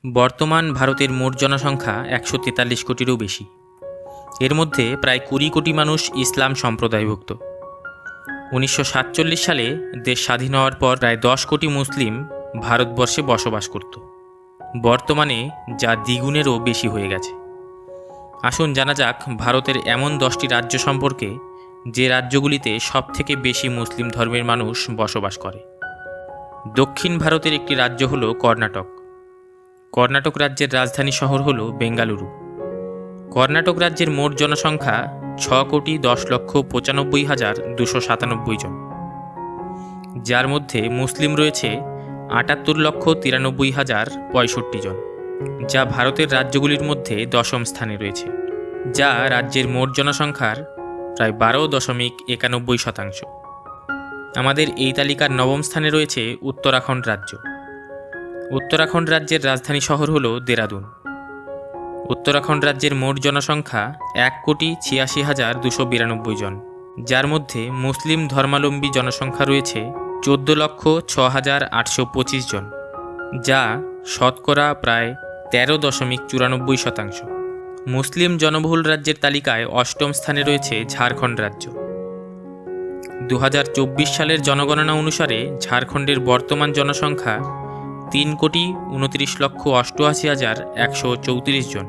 বর্তমান ভারতের মোট জনসংখ্যা ১৪৩ কোটিরও বেশি। এর মধ্যে প্রায় ২০ কোটি মানুষ ইসলাম সম্প্রদায়ভুক্ত। ১৯৪৭ সালে দেশ স্বাধীন হওয়ার পর প্রায় ১০ কোটি মুসলিম ভারতবর্ষে বসবাস করত। বর্তমানে যা দ্বিগুণেরও বেশি হয়ে গেছে। আসুন জানা যাক ভারতের এমন ১০টি রাজ্য সম্পর্কে, যে রাজ্যগুলিতে সবথেকে বেশি মুসলিম ধর্মের মানুষ বসবাস করে। দক্ষিণ ভারতের একটি রাজ্য হল কর্ণাটক। কর্ণাটক রাজ্যের রাজধানী শহর হল বেঙ্গালুরু। কর্ণাটক রাজ্যের মোট জনসংখ্যা ৬,১০,৯৫,২৯৭ জন, যার মধ্যে মুসলিম রয়েছে ৭৮,৯৩,০৬৫ জন, যা ভারতের রাজ্যগুলির মধ্যে দশম স্থানে রয়েছে, যা রাজ্যের মোট জনসংখ্যার প্রায় ১২.৯১%। আমাদের এই তালিকার নবম স্থানে রয়েছে উত্তরাখণ্ড রাজ্য। উত্তরাখণ্ড রাজ্যের রাজধানী শহর হল দেরাদুন। উত্তরাখণ্ড রাজ্যের মোট জনসংখ্যা ১,৮৬,২৯২ জন, যার মধ্যে মুসলিম ধর্মাবলম্বী জনসংখ্যা রয়েছে ১৪,০৬,৮২৫ জন, যা শতকরা প্রায় ১৩.৯৪%। মুসলিম জনবহুল রাজ্যের তালিকায় অষ্টম স্থানে রয়েছে ঝাড়খণ্ড রাজ্য। ২০২৪ সালের জনগণনা অনুসারে ঝাড়খণ্ডের বর্তমান জনসংখ্যা ৩,২৯,৮৮,১৩৪ জন।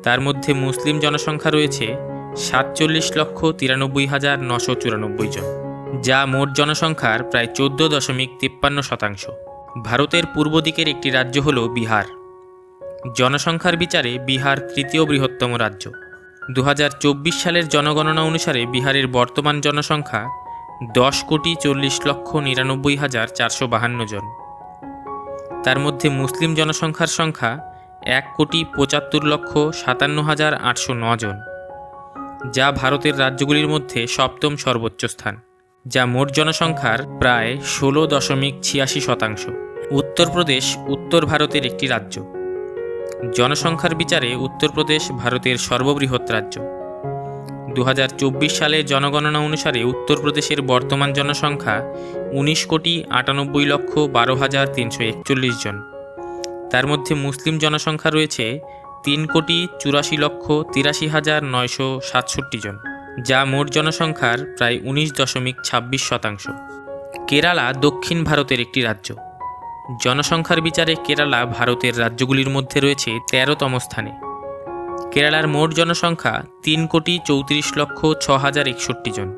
তার মধ্যে মুসলিম জনসংখ্যা রয়েছে ৪৭,৯৩,৯৯৪ জন, যা মোট জনসংখ্যার প্রায় ১৪.৫৩%। ভারতের পূর্ব দিকের একটি রাজ্য হল বিহার। জনসংখ্যার বিচারে বিহার তৃতীয় বৃহত্তম রাজ্য। ২০২৪ সালের জনগণনা অনুসারে বিহারের বর্তমান জনসংখ্যা ১০,৪৯,৯৯,৪৫২ জন। তার মধ্যে মুসলিম জনসংখ্যার সংখ্যা ১,৭৫,৫৭,৮০৯ জন, যা ভারতের রাজ্যগুলির মধ্যে সপ্তম সর্বোচ্চ স্থান, যা মোট জনসংখ্যার প্রায় ১৬.৮৬%। উত্তরপ্রদেশ উত্তর ভারতের একটি রাজ্য। জনসংখ্যার বিচারে উত্তরপ্রদেশ ভারতের সর্ববৃহৎ রাজ্য। ২০২৪ সালের জনগণনা অনুসারে উত্তরপ্রদেশের বর্তমান জনসংখ্যা ১৯,৯৮,১২,৩৪১ জন। তার মধ্যে মুসলিম জনসংখ্যা রয়েছে ৩,৮৪,৮৩,৯৬৭ জন, যা মোট জনসংখ্যার প্রায় ১৯.২৬%। কেরালা দক্ষিণ ভারতের একটি রাজ্য। জনসংখ্যার বিচারে কেরালা ভারতের রাজ্যগুলির মধ্যে রয়েছে ১৩তম স্থানে। কেরালার মোট জনসংখ্যা ৩,৩৪,০৬,০৬১ জন।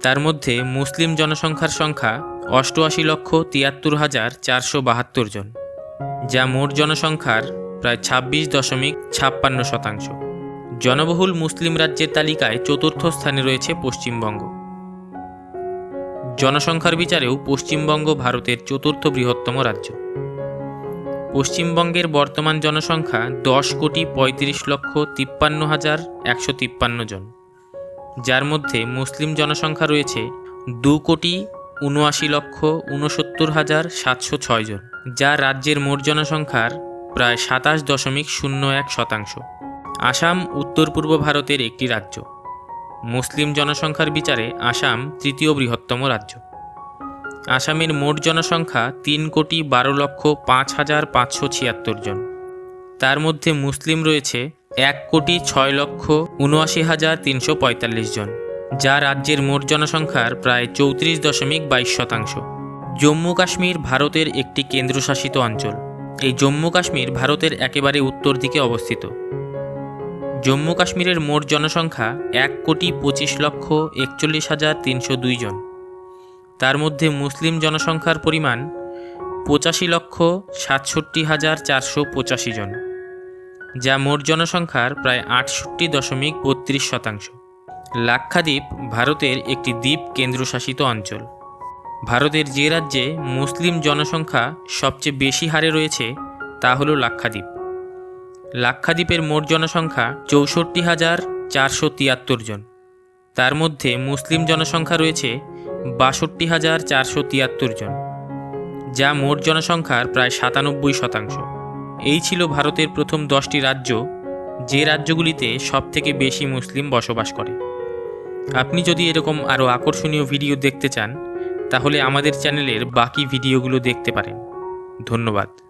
তার মধ্যে মুসলিম জনসংখ্যার সংখ্যা ৮৮,৭৩,৪৭২ জন, যা মোট জনসংখ্যার প্রায় ২৬.৫৬%। জনবহুল মুসলিম রাজ্যের তালিকায় চতুর্থ স্থানে রয়েছে পশ্চিমবঙ্গ। জনসংখ্যার বিচারেও পশ্চিমবঙ্গ ভারতের চতুর্থ বৃহত্তম রাজ্য। পশ্চিমবঙ্গের বর্তমান জনসংখ্যা ১০,৩৫,৫৩,১৫৩ জন, যার মধ্যে মুসলিম জনসংখ্যা রয়েছে ২,৭৯,৬৯,৭০৬ জন, যা রাজ্যের মোট জনসংখ্যার প্রায় ২৭.০১%। আসাম উত্তর পূর্ব ভারতের একটি রাজ্য। মুসলিম জনসংখ্যার বিচারে আসাম তৃতীয় বৃহত্তম রাজ্য। আসামের মোট জনসংখ্যা ৩,১২,০৫,৫৭৬ জন। তার মধ্যে মুসলিম রয়েছে ১,৬,৭৯,৩৪৫ জন, যা রাজ্যের মোট জনসংখ্যার প্রায় ৩৪.২২%। জম্মু কাশ্মীর ভারতের একটি কেন্দ্রশাসিত অঞ্চল। এই জম্মু কাশ্মীর ভারতের একেবারে উত্তর দিকে অবস্থিত। জম্মু কাশ্মীরের মোট জনসংখ্যা ১,২৫,৪১,৩০২ জন। তার মধ্যে মুসলিম জনসংখ্যার পরিমাণ ৮৫,৬৭,৪৮৫ জন, যা মোট জনসংখ্যার প্রায় ৬৮.৩২%। লাক্ষাদ্বীপ ভারতের একটি দ্বীপ কেন্দ্রশাসিত অঞ্চল। ভারতের যে রাজ্যে মুসলিম জনসংখ্যা সবচেয়ে বেশি হারে রয়েছে তা হল লাক্ষাদ্বীপ। লাক্ষাদ্বীপের মোট জনসংখ্যা ৬৪,৪৭৩ জন। তার মধ্যে মুসলিম জনসংখ্যা রয়েছে ৬২,৪৭৩ জন, যা মোট জনসংখ্যার প্রায় ৯৭%। এই ছিল ভারতের প্রথম 10টি রাজ্য, যে রাজ্যগুলিতে সবথেকে বেশি মুসলিম বসবাস করে। আপনি যদি এরকম আরও আকর্ষণীয় ভিডিও দেখতে চান, তাহলে আমাদের চ্যানেলের বাকি ভিডিওগুলো দেখতে পারেন। ধন্যবাদ।